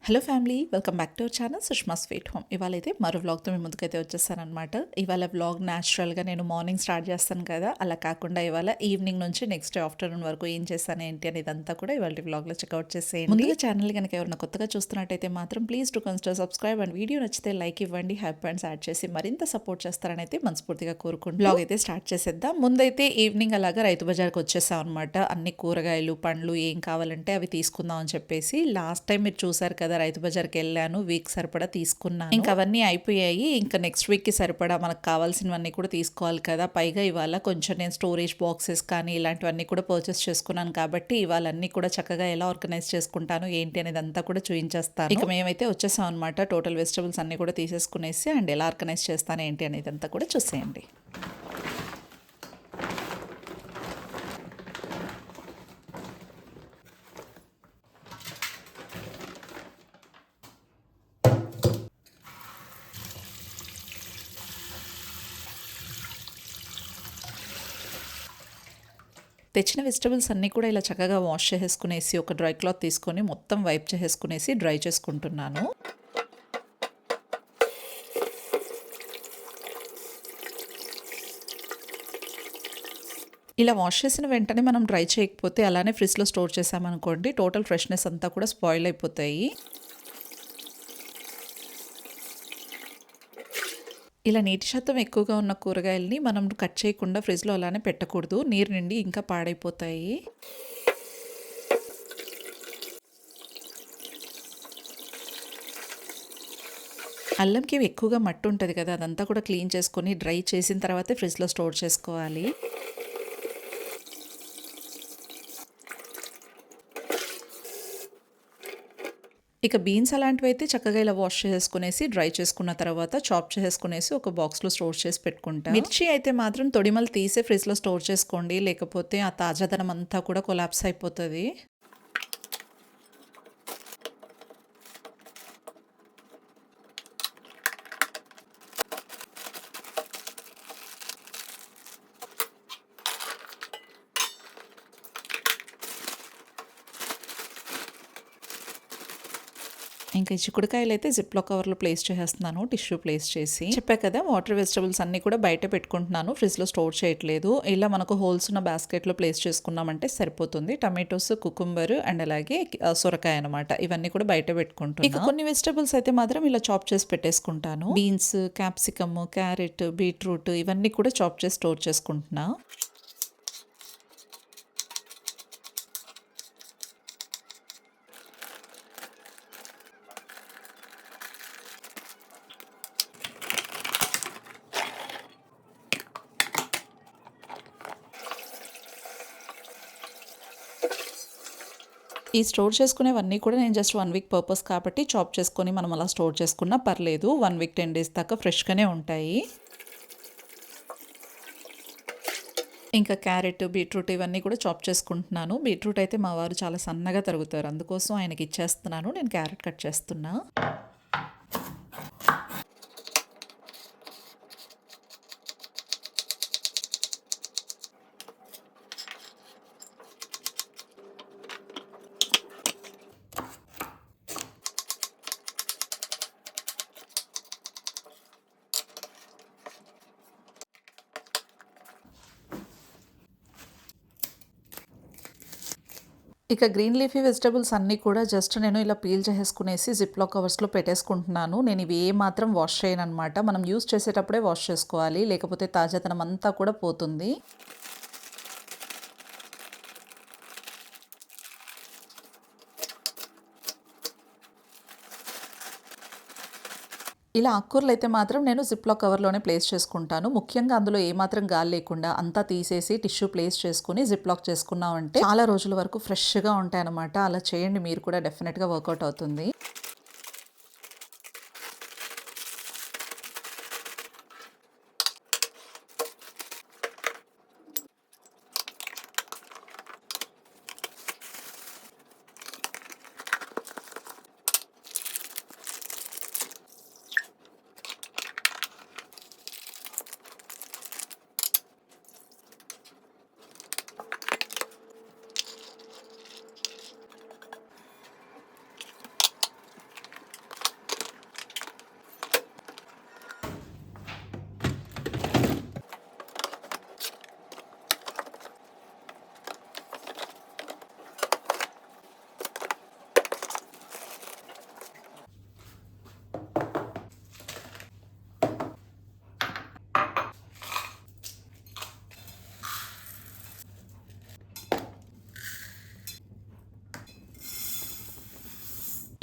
Hello family, welcome back to our channel Sushma sweet home. ఇవాళ అయితే మరో వ్లాగ్తో మీ ముందుకైతే వచ్చేస్తానమాట. ఇవాళ వ్లాగ్ న్యాచురల్గా నేను మార్నింగ్ స్టార్ట్ చేస్తాను కదా, అలా కాకుండా ఇవాళ ఈవినింగ్ నుంచి నెక్స్ట్ ఆఫ్టర్నూన్ వరకు ఏం చేస్తాను ఏంటి అనేది అంతా కూడా ఇవాళ వ్లాగ్లో చెక్అవుట్ చేసేయండి. ముందుగా ఛానల్ కనుక ఎవరైనా కొత్తగా చూస్తున్నట్టయితే మాత్రం please to consider subscribe and video నచ్చితే లైక్ ఇవ్వండి, హ్యాపీ పాయింట్స్ యాడ్ చేసి మరింత సపోర్ట్ చేస్తారని అయితే మనస్ఫూర్తిగా కోరుకుంటూ వ్లాగ్ అయితే స్టార్ట్ చేసేద్దాం. ముందైతే ఈవినింగ్ అలాగా రైతు బజార్కి వచ్చేసాం అనమాట. అన్ని కూరగాయలు పండ్లు ఏం కావాలంటే అవి తీసుకుందాం అని చెప్పేసి లాస్ట్ టైం మీరు చూసారు కదా, రైతు బజార్కి వెళ్ళాను, వీక్ సరిపడా తీసుకున్నాను. ఇంకా అవన్నీ అయిపోయాయి. ఇంకా నెక్స్ట్ వీక్ కి సరిపడా మనకు కావాల్సినవన్నీ కూడా తీసుకోవాలి కదా. పైగా ఇవాళ కొంచెం నేను స్టోరేజ్ బాక్సెస్ కానీ ఇలాంటివన్నీ కూడా పర్చేస్ చేసుకున్నాను కాబట్టి ఇవాళ అన్ని కూడా చక్కగా ఎలా ఆర్గనైజ్ చేసుకుంటాను ఏంటి అనేది అంతా కూడా చూపించేస్తాను. ఇక మేమైతే వచ్చేసాం అనమాట. టోటల్ వెజిటబుల్స్ అన్ని కూడా తీసేసుకునేసి అండ్ ఎలా ఆర్గనైజ్ చేస్తాను ఏంటి అనేది అంతా కూడా చూసేయండి. తెచ్చిన వెజిటబుల్స్ అన్నీ కూడా ఇలా చక్కగా వాష్ చేసేసుకునేసి ఒక డ్రై క్లాత్ తీసుకొని మొత్తం వైప్ చేసేసుకునేసి డ్రై చేసుకుంటున్నాను. ఇలా వాష్ చేసిన వెంటనే మనం డ్రై చేయకపోతే అలానే ఫ్రిడ్జ్లో స్టోర్ చేసామనుకోండి, టోటల్ ఫ్రెష్నెస్ అంతా కూడా స్పాయిల్ అయిపోతాయి. ఇలా నీటి శాతం ఎక్కువగా ఉన్న కూరగాయల్ని మనం కట్ చేయకుండా ఫ్రిడ్జ్లో అలానే పెట్టకూడదు, నీరు నిండి ఇంకా పాడైపోతాయి. అల్లంకి ఎక్కువగా మట్టి ఉంటుంది కదా, అదంతా కూడా క్లీన్ చేసుకొని డ్రై చేసిన తర్వాతే ఫ్రిడ్జ్లో స్టోర్ చేసుకోవాలి. ఇక బీన్స్ అలాంటివి అయితే చక్కగా ఇలా వాష్ చేసుకునేసి డ్రై చేసుకున్న తర్వాత చాప్ చేసుకునేసి ఒక బాక్స్లో స్టోర్ చేసి పెట్టుకుంటా. మిర్చి అయితే మాత్రం తొడిమలు తీసే ఫ్రిడ్జ్లో స్టోర్ చేసుకోండి, లేకపోతే ఆ తాజాదనం అంతా కూడా కొలాప్స్ అయిపోతుంది. ఇంకా ఈ చిక్కుడుకాయలు అయితే జిప్లో కవర్లో ప్లేస్ చేసేస్తున్నాను, టిష్యూ ప్లేస్ చేసి. చెప్పా కదా, వాటర్ వెజిటబుల్స్ అన్ని కూడా బయట పెట్టుకుంటున్నాను, ఫ్రిడ్జ్లో స్టోర్ చేయట్లేదు. ఇలా మనకు హోల్స్ ఉన్న బాస్కెట్లో ప్లేస్ చేసుకున్నామంటే సరిపోతుంది. టమాటోస్, కుకుంబర్ అండ్ అలాగే సొరకాయ అనమాట, ఇవన్నీ కూడా బయట పెట్టుకుంటాను. ఇక కొన్ని వెజిటబుల్స్ అయితే మాత్రం ఇలా చాప్ చేసి పెట్టేసుకుంటాను. బీన్స్, క్యాప్సికమ్, క్యారెట్, బీట్రూట్ ఇవన్నీ కూడా చాప్ చేసి స్టోర్ చేసుకుంటున్నా. ఈ స్టోర్ చేసుకునేవన్నీ కూడా నేను జస్ట్ 1 వీక్ పర్పస్ కాబట్టి చాప్ చేసుకొని మనం అలా స్టోర్ చేసుకున్నా పర్లేదు. 1 వీక్ 10 డేస్ దాకా ఫ్రెష్గానే ఉంటాయి. ఇంకా క్యారెట్, బీట్రూట్ ఇవన్నీ కూడా చాప్ చేసుకుంటున్నాను. బీట్రూట్ అయితే మా వారు చాలా సన్నగా తరుగుతారు, అందుకోసం ఆయనకి ఇచ్చేస్తున్నాను. నేను క్యారెట్ కట్ చేస్తున్నా. ఇక గ్రీన్ లీఫీ వెజిటబుల్స్ అన్నీ కూడా జస్ట్ నేను ఇలా పీల్ చేసేసుకునేసి జిప్లో కవర్స్లో పెట్టేసుకుంటున్నాను. నేను ఇవి ఏ మాత్రం వాష్ చేయను అనమాట. మనం యూస్ చేసేటప్పుడే వాష్ చేసుకోవాలి, లేకపోతే తాజాతనం అంతా కూడా పోతుంది. ఇలా ఆకుకూరలు అయితే మాత్రం నేను జిప్లో కవర్లోనే ప్లేస్ చేసుకుంటాను. ముఖ్యంగా అందులో ఏమాత్రం గాలి లేకుండా అంతా తీసేసి టిష్యూ ప్లేస్ చేసుకుని జిప్ లాక్ చేసుకున్నామంటే చాలా రోజుల వరకు ఫ్రెష్గా ఉంటాయి అన్నమాట. అలా చేయండి, మీరు కూడా డెఫినెట్గా వర్కౌట్ అవుతుంది.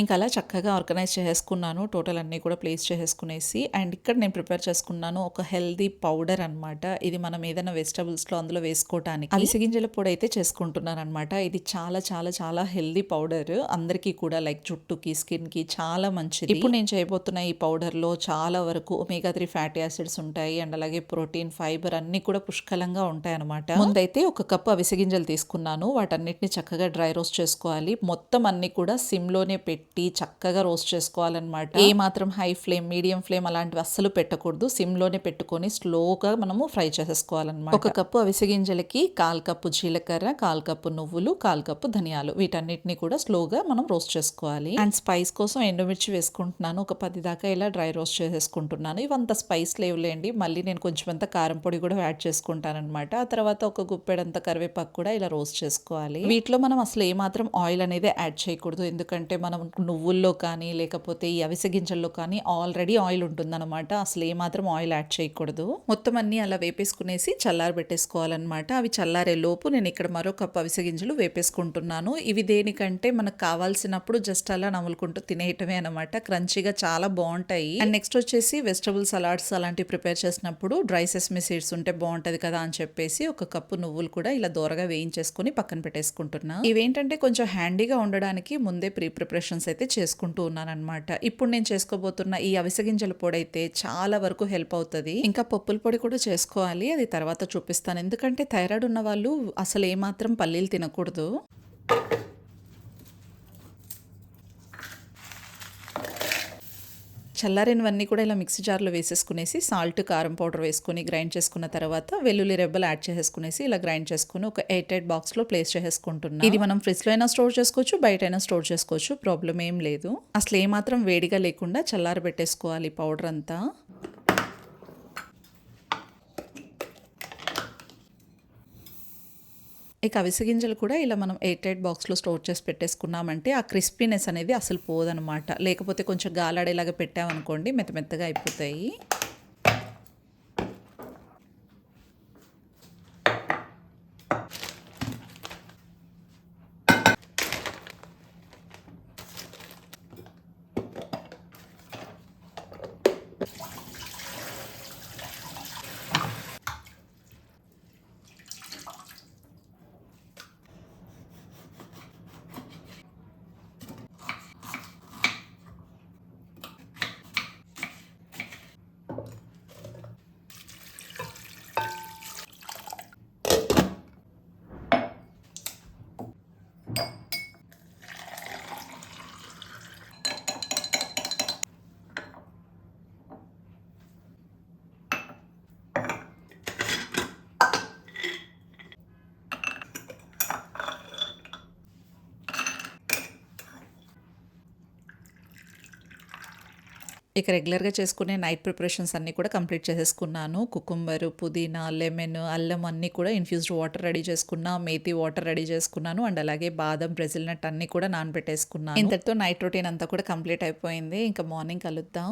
ఇంకా అలా చక్కగా ఆర్గనైజ్ చేసేసుకున్నాను. టోటల్ అన్నీ కూడా ప్లేస్ చేసేసుకునేసి అండ్ ఇక్కడ నేను ప్రిపేర్ చేసుకున్నాను ఒక హెల్తీ పౌడర్ అనమాట. ఇది మనం ఏదైనా వెజిటబుల్స్‌లో అందులో వేసుకోవటానికి. అవిసె గింజల పొడి అయితే చేసుకుంటున్నాననమాట. ఇది చాలా చాలా చాలా హెల్తీ పౌడర్. అందరికీ కూడా లైక్ జుట్టుకి, స్కిన్‌కి చాలా మంచిది. ఇప్పుడు నేను చేయబోతున్న ఈ పౌడర్‌లో చాలా వరకు ఒమేగా 3 ఫ్యాటీ యాసిడ్స్ ఉంటాయి. అండ్ అలాగే ప్రోటీన్, ఫైబర్ అన్నీ కూడా పుష్కలంగా ఉంటాయన్నమాట. ముందైతే ఒక కప్పు అవిసె గింజలు తీసుకున్నాను. వాటన్నిటిని చక్కగా డ్రై రోస్ట్ చేసుకోవాలి. మొత్తం అన్నీ కూడా సిమ్‌లోనే పెట్టి చక్కగా రోస్ట్ చేసుకోవాలన్నమాట. ఏ మాత్రం హై ఫ్లేమ్, మీడియం ఫ్లేమ్ అలాంటివి అస్సలు పెట్టకూడదు. సిమ్‌లోనే పెట్టుకొని స్లోగా మనము ఫ్రై చేసేసుకోవాలన్నమాట. ఒక కప్పు అవిసె గింజలకి 1/4 కప్పు జీలకర్ర, 1/4 కప్పు నువ్వులు, 1/4 కప్పు ధనియాలు వీటన్నిటిని కూడా స్లోగా మనం రోస్ట్ చేసుకోవాలి. అండ్ స్పైస్ కోసం ఎండుమిర్చి వేసుకుంటున్నాను. ఒక 10 దాకా ఇలా డ్రై రోస్ట్ చేసేసుకుంటున్నాను. ఇవంత స్పైస్ లేవులేండి. మళ్ళీ నేను కొంచెం అంత కారం పొడి కూడా యాడ్ చేసుకుంటానన్నమాట. ఆ తర్వాత ఒక గుప్పెడంత కరివేపాకు కూడా ఇలా రోస్ట్ చేసుకోవాలి. వీటిలో మనం అసలు ఏమాత్రం ఆయిల్ అనేది యాడ్ చేయకూడదు. ఎందుకంటే మనం నువ్వుల్లో కానీ లేకపోతే ఈ అవిసె గింజల్లో కానీ ఆల్రెడీ ఆయిల్ ఉంటుందన్నమాట. అసలు ఏమాత్రం ఆయిల్ యాడ్ చేయకూడదు. మొత్తం అన్ని అలా వేపేసుకునేసి చల్లారబెట్టేసుకోవాలన్నమాట. అవి చల్లారే లోపు నేను ఇక్కడ మరో కప్పు అవిసె గింజలు వేపేసుకుంటున్నాను. ఇవి దేనికంటే మనకు కావాల్సినప్పుడు జస్ట్ అలా నములుకుంటూ తినేయటమే అనమాట. క్రంచీగా చాలా బాగుంటాయి. అండ్ నెక్స్ట్ వచ్చేసి వెజిటబుల్ సలాడ్స్ అలాంటివి ప్రిపేర్ చేసినప్పుడు డ్రై సెసమి సీడ్స్ ఉంటే బాగుంటది కదా అని చెప్పేసి ఒక కప్పు నువ్వులు కూడా ఇలా దోరగా వేయించేసుకుని పక్కన పెట్టేసుకుంటున్నా. ఇవేంటంటే కొంచెం హ్యాండీగా ఉండడానికి ముందే ప్రీ ప్రిపరేషన్స్ అయితే చేసుకుంటూ ఉన్నాను అనమాట. ఇప్పుడు నేను చేసుకోబోతున్న ఈ అవిసె గింజల పొడి అయితే చాలా వరకు హెల్ప్ అవుతుంది. ఇంకా పప్పుల పొడి కూడా చేసుకోవాలి. అది తర్వాత చూపిస్తాను. ఎందుకంటే థైరాయిడ్ ఉన్న వాళ్ళు అసలు ఏమాత్రం పల్లీలు తినకూడదు. చల్లారినవన్నీ కూడా ఇలా మిక్సీ జార్లో వేసేసుకునేసి సాల్ట్, కారం పౌడర్ వేసుకొని గ్రైండ్ చేసుకున్న తర్వాత వెల్లుల్లి రెబ్బలు యాడ్ చేసేసుకునేసి ఇలా గ్రైండ్ చేసుకుని ఒక 8 బాక్స్లో ప్లేస్ చేసేసుకుంటున్నాను. ఇది మనం ఫ్రిడ్జ్లో అయినా స్టోర్ చేసుకోవచ్చు, బయట అయినా స్టోర్ చేసుకోవచ్చు. ప్రాబ్లం ఏం లేదు. అసలు ఏమాత్రం వేడిగా లేకుండా చల్లారబెట్టేసుకోవాలి పౌడర్ అంతా. ఇక అవిసె గింజలు కూడా ఇలా మనం 8 బాక్స్లో స్టోర్ చేసి పెట్టేసుకున్నామంటే ఆ క్రిస్పీనెస్ అనేది అసలు పోదనమాట. లేకపోతే కొంచెం గాలాడేలాగా పెట్టామనుకోండి మెత్త మెత్తగా అయిపోతాయి. ఇక రెగ్యులర్గా చేసుకునే నైట్ ప్రిపరేషన్స్ అన్నీ కూడా కంప్లీట్ చేసేసుకున్నాను. కుకుంబర్, పుదీనా, లెమన్, అల్లం అన్నీ కూడా ఇన్ఫ్యూజ్డ్ వాటర్ రెడీ చేసుకున్నా, మేతి వాటర్ రెడీ చేసుకున్నాను. అండ్ అలాగే బాదం, బ్రెజిల్ నట్ అన్నీ కూడా నానబెట్టేసుకున్నాను. ఇంతటితో నైట్ రొటీన్ అంతా కూడా కంప్లీట్ అయిపోయింది. ఇంకా మార్నింగ్ కలుద్దాం.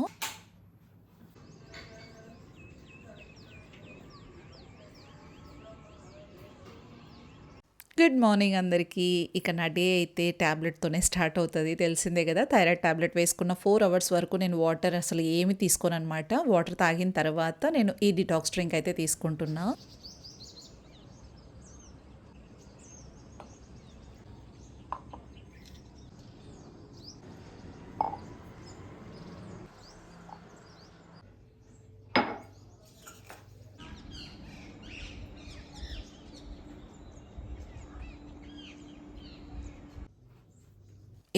గుడ్ మార్నింగ్ అందరికీ. ఇక నా డే అయితే ట్యాబ్లెట్‌తోనే స్టార్ట్ అవుతది. తెలిసిందే గదా! థైరాయిడ్ టాబ్లెట్ వేసుకున్న 4 అవర్స్ వరకు నేను వాటర్ అసలు ఏమి తీసుకోననమాట. వాటర్ తాగిన తర్వాత నేను ఈ డిటాక్స్ డ్రింక్ అయితే తీసుకుంటున్నా.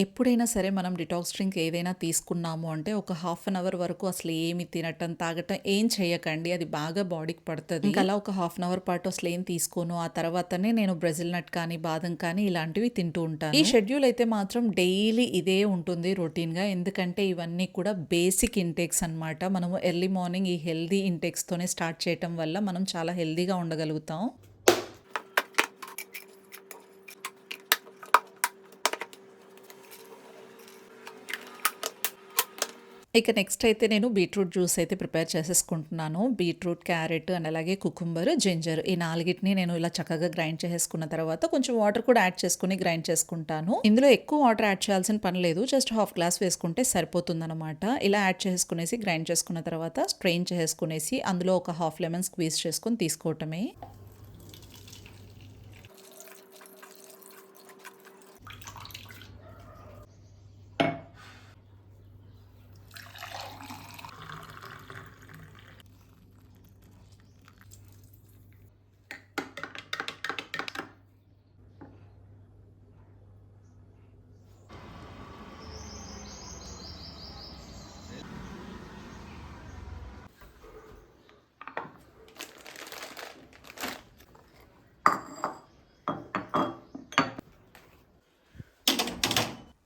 ఎప్పుడైనా సరే మనం డిటాక్స్ డ్రింక్ ఏదైనా తీసుకున్నాము అంటే ఒక హాఫ్ అన్ అవర్ వరకు అసలు ఏమి తినటం, తాగటం ఏం చేయకండి. అది బాగా బాడీకి పడుతుంది. ఇంకా అలా ఒక హాఫ్ అన్ అవర్ పాటు అసలు ఏం తీసుకోను. ఆ తర్వాతనే నేను బ్రెజిల్ నట్ కానీ, బాదం కానీ ఇలాంటివి తింటూ ఉంటాను. ఈ షెడ్యూల్ అయితే మాత్రం డైలీ ఇదే ఉంటుంది రొటీన్‌గా. ఎందుకంటే ఇవన్నీ కూడా బేసిక్ ఇంటేక్స్ అనమాట. మనము ఎర్లీ మార్నింగ్ ఈ హెల్తీ ఇంటేక్స్‌తోనే స్టార్ట్ చేయటం వల్ల మనం చాలా హెల్తీగా ఉండగలుగుతాం. ఇక నెక్స్ట్ అయితే నేను బీట్రూట్ జ్యూస్ అయితే ప్రిపేర్ చేసేసుకుంటున్నాను. బీట్రూట్, క్యారెట్ అండ్ అలాగే కుకుంబర్, జింజర్ ఈ 4టిని నేను ఇలా చక్కగా గ్రైండ్ చేసేసుకున్న తర్వాత కొంచెం వాటర్ కూడా యాడ్ చేసుకొని గ్రైండ్ చేసుకుంటాను. ఇందులో ఎక్కువ వాటర్ యాడ్ చేయాల్సిన పని లేదు. జస్ట్ హాఫ్ గ్లాస్ వేసుకుంటే సరిపోతుందనమాట. ఇలా యాడ్ చేసుకునేసి గ్రైండ్ చేసుకున్న తర్వాత స్ట్రెయిన్ చేసుకునేసి అందులో ఒక హాఫ్ లెమన్ స్క్వీజ్ చేసుకొని తీసుకోవటమే.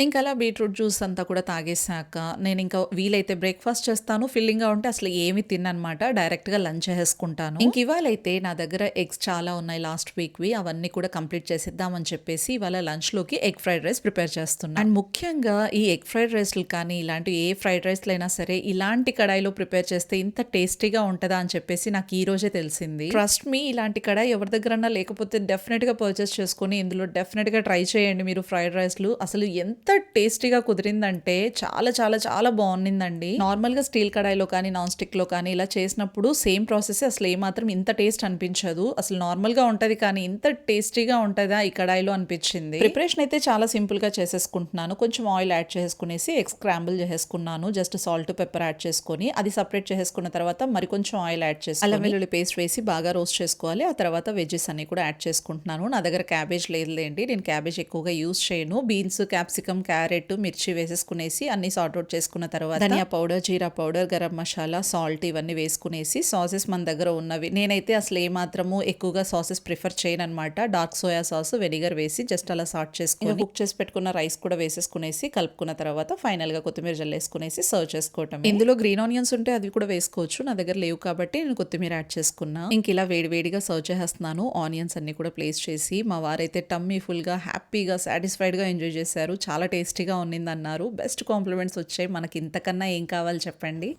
ఇంకా అలా బీట్రూట్ జ్యూస్ అంతా కూడా తాగేసాక నేను ఇంకా వీలైతే బ్రేక్ఫాస్ట్ చేస్తాను. ఫిల్లింగ్గా ఉంటే అసలు ఏమి తిన్ననమాట. డైరెక్ట్గా లంచ్ చేసేసుకుంటాను. ఇంక ఇవాళైతే నా దగ్గర ఎగ్స్ చాలా ఉన్నాయి లాస్ట్ వీక్వి. అవన్నీ కూడా కంప్లీట్ చేసేద్దామని చెప్పేసి ఇవాళ లంచ్లోకి ఎగ్ ఫ్రైడ్ రైస్ ప్రిపేర్ చేస్తున్నాను. అండ్ ముఖ్యంగా ఈ ఎగ్ ఫ్రైడ్ రైస్లు కానీ ఇలాంటి ఏ ఫ్రైడ్ రైస్లు అయినా సరే ఇలాంటి కడాయిలో ప్రిపేర్ చేస్తే ఇంత టేస్టీగా ఉంటుందా అని చెప్పేసి నాకు ఈ రోజే తెలిసింది. ట్రస్ట్ మీ, ఇలాంటి కడాయి ఎవరి దగ్గరన్నా లేకపోతే డెఫినెట్గా పర్చేస్ చేసుకొని ఇందులో డెఫినెట్గా ట్రై చేయండి మీరు ఫ్రైడ్ రైస్లు. అసలు ఎంత టేస్టీగా కుదిరిందంటే చాలా చాలా చాలా బాగుండిందండి. నార్మల్ గా స్టీల్ కడాయిలో కానీ నాన్ స్టిక్ లో కానీ ఇలా చేసినప్పుడు సేమ్ ప్రాసెస్ అసలు ఏమాత్రం ఇంత టేస్ట్ అనిపించదు. అసలు నార్మల్ గా ఉంటది కానీ ఇంత టేస్టీగా ఉంటదా ఈ కడాయిలో అనిపించింది. ప్రిపరేషన్ అయితే చాలా సింపుల్ గా చేసేసుకుంటున్నాను. కొంచెం ఆయిల్ యాడ్ చేసుకునేసి ఎగ్ స్క్రాంబుల్ చేసేసుకున్నాను. జస్ట్ సాల్ట్ పెప్పర్ యాడ్ చేసుకొని అది సపరేట్ చేసేసుకున్న తర్వాత మరి కొంచెం ఆయిల్ యాడ్ చేసి అల్లం వెల్లుల్లి పేస్ట్ వేసి బాగా రోస్ట్ చేసుకోవాలి. ఆ తర్వాత వెజ్జెస్ అన్ని కూడా యాడ్ చేసుకుంటున్నాను. నా దగ్గర క్యాబేజ్ లేదులేండి, నేను క్యాబేజ్ ఎక్కువగా యూస్ చేయను. బీన్స్, క్యాప్సికమ్, క్యారెట్, మిర్చి వేసేసుకునేసి అన్ని సార్ట్ అవుట్ చేసుకున్న తర్వాత ధనియా పౌడర్, జీరా పౌడర్, గరం మసాలా, సాల్ట్ ఇవన్నీ వేసుకునేసి సాసెస్ మన దగ్గర ఉన్నవి, నేనైతే అసలు ఏమాత్రము ఎక్కువగా సాసెస్ ప్రిఫర్ చేయను అనమాట. డార్క్ సోయా సాస్, వెనిగర్ వేసి జస్ట్ అలా సార్ట్ చేసుకుని కుక్ చేసి పెట్టుకున్న రైస్ కూడా వేసేసుకునేసి కలుపుకున్న తర్వాత ఫైనల్ గా కొత్తిమీర జల్లేసుకునేసి సర్వ్ చేసుకోవటం. ఇందులో గ్రీన్ ఆనియన్స్ ఉంటే అది కూడా వేసుకోవచ్చు. నా దగ్గర లేవు కాబట్టి నేను కొత్తిమీర యాడ్ చేసుకున్నా. ఇంక ఇలా వేడివేడిగా సర్వ్ చేస్తున్నాను. ఆనియన్స్ అన్ని కూడా ప్లేస్ చేసి మా వారైతే టమ్మీ ఫుల్ గా హ్యాపీగా సాటిస్ఫైడ్ గా ఎంజాయ్ చేశారు. చాలా టేస్టీగా ఉన్నిందన్నారు. బెస్ట్ కాంప్లిమెంట్స్ వచ్చాయి. మనకి ఇంతకన్నా ఏం కావాలి చెప్పండి.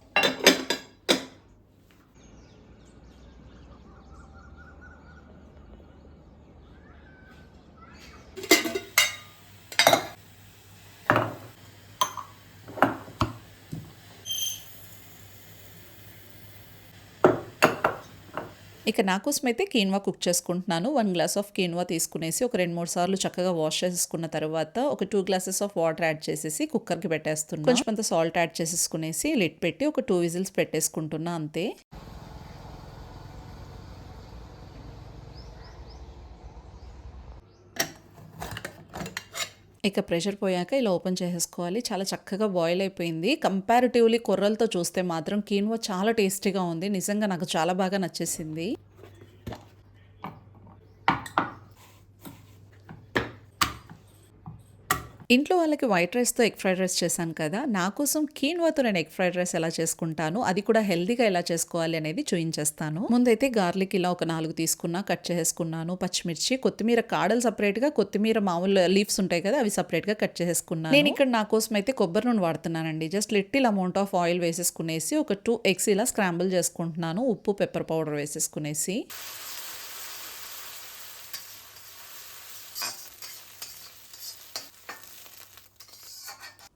ఇక నా కోసం అయితే కీన్వా కుక్ చేసుకుంటున్నాను. 1 గ్లాస్ ఆఫ్ కీన్వా తీసుకునేసి ఒక 2-3 సార్లు చక్కగా వాష్ చేసేసుకున్న తర్వాత ఒక 2 గ్లాసెస్ ఆఫ్ వాటర్ యాడ్ చేసేసి కుక్కర్కి పెట్టేస్తున్నాను. కొంచెం అంత సాల్ట్ యాడ్ చేసేసుకునేసి లిడ్ పెట్టి ఒక 2 విజిల్స్ పెట్టేసుకుంటున్నా అంతే. ఇక ప్రెషర్ పోయాక ఇలా ఓపెన్ చేసేసుకోవాలి. చాలా చక్కగా బాయిల్ అయిపోయింది. కంపారిటివ్లీ కొర్రలతో చూస్తే మాత్రం కీన్వా చాలా టేస్టీగా ఉంది. నిజంగా నాకు చాలా బాగా నచ్చేసింది. ఇంట్లో వాళ్ళకి వైట్ రైస్‌తో ఎగ్ ఫ్రైడ్ రైస్ చేశాను కదా! నా కోసం కీన్వాతో నేను ఎగ్ ఫ్రైడ్ రైస్ ఎలా చేసుకుంటాను, అది కూడా హెల్తీగా ఎలా చేసుకోవాలి అనేది చూయించేస్తాను. ముందైతే గార్లిక్ ఇలా ఒక 4 తీసుకున్నా, కట్ చేసేసుకున్నాను. పచ్చిమిర్చి, కొత్తిమీర కాడలు సెపరేట్‌గా, కొత్తిమీర మామూలు లీవ్స్ ఉంటాయి కదా! అవి సెపరేట్‌గా కట్ చేసేసుకున్నాను. నేను ఇక్కడ నా కోసం అయితే కొబ్బరి నూనె వాడుతున్నానండి. Just little amount of oil వేసేసుకునేసి ఒక 2 ఎగ్స్ ఇలా స్క్రాంబుల్ చేసుకుంటున్నాను. ఉప్పు, పెప్పర్ పౌడర్ వేసేసుకునేసి.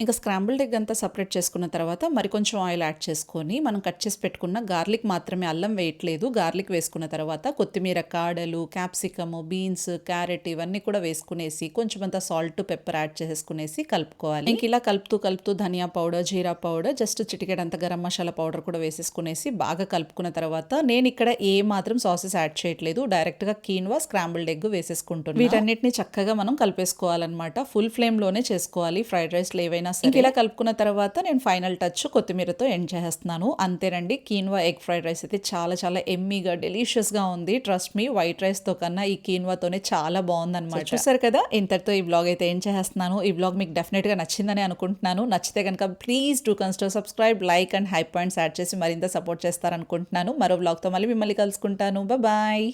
ఇంకా స్క్రాంబుల్డ్ ఎగ్ అంతా సపరేట్ చేసుకున్న తర్వాత మరి కొంచెం ఆయిల్ యాడ్ చేసుకొని మనం కట్ చేసి పెట్టుకున్న గార్లిక్ మాత్రమే, అల్లం వేయట్లేదు. గార్లిక్ వేసుకున్న తర్వాత కొత్తిమీర కాడలు, క్యాప్సికము, బీన్స్, క్యారెట్ ఇవన్నీ కూడా వేసుకునేసి కొంచెం అంత సాల్ట్, పెప్పర్ యాడ్ చేసుకునేసి కలుపుకోవాలి. ఇంక ఇలా కలుపుతూ ధనియా పౌడర్, జీరా పౌడర్, జస్ట్ చిటికెడంత గరం మసాలా పౌడర్ కూడా వేసేసుకునేసి బాగా కలుపుకున్న తర్వాత నేను ఇక్కడ ఏ మాత్రం సాసెస్ యాడ్ చేయట్లేదు. డైరెక్ట్ గా కీన్వా, స్క్రాంబుల్డ్ ఎగ్ వేసేసుకుంటున్నాను. వీటన్నిటిని చక్కగా మనం కలిపేసుకోవాలన్నమాట. ఫుల్ ఫ్లేమ్ లోనే చేసుకోవాలి ఫ్రైడ్ రైస్ ఏవైనా. ఇలా కలుపుకున్న తర్వాత నేను ఫైనల్ టచ్ కొత్తిమీరతో ఎండ్ చేస్తున్నాను. అంతేనండి, కీన్వా ఎగ్ ఫ్రైడ్ రైస్ అయితే చాలా చాలా ఎమ్మీగా, డెలిషియస్ గా ఉంది. ట్రస్ట్ మీ, వైట్ రైస్ తో కన్నా ఈ కీన్వాతోనే చాలా బాగుంది అనమాట. చూసారు కదా, ఇంతటితో ఈ బ్లాగ్ అయితే ఎండ్ చేస్తున్నాను. ఈ బ్లాగ్ మీకు డెఫినెట్ గా నచ్చిందని అనుకుంటున్నాను. నచ్చితే కనుక please do consider subscribe, like and high points add చేసి మరింత సపోర్ట్ చేస్తారనుకుంటున్నాను. మరో బ్లాగ్ తో మళ్ళీ మిమ్మల్ని కలుసుకుంటాను. బాయ్.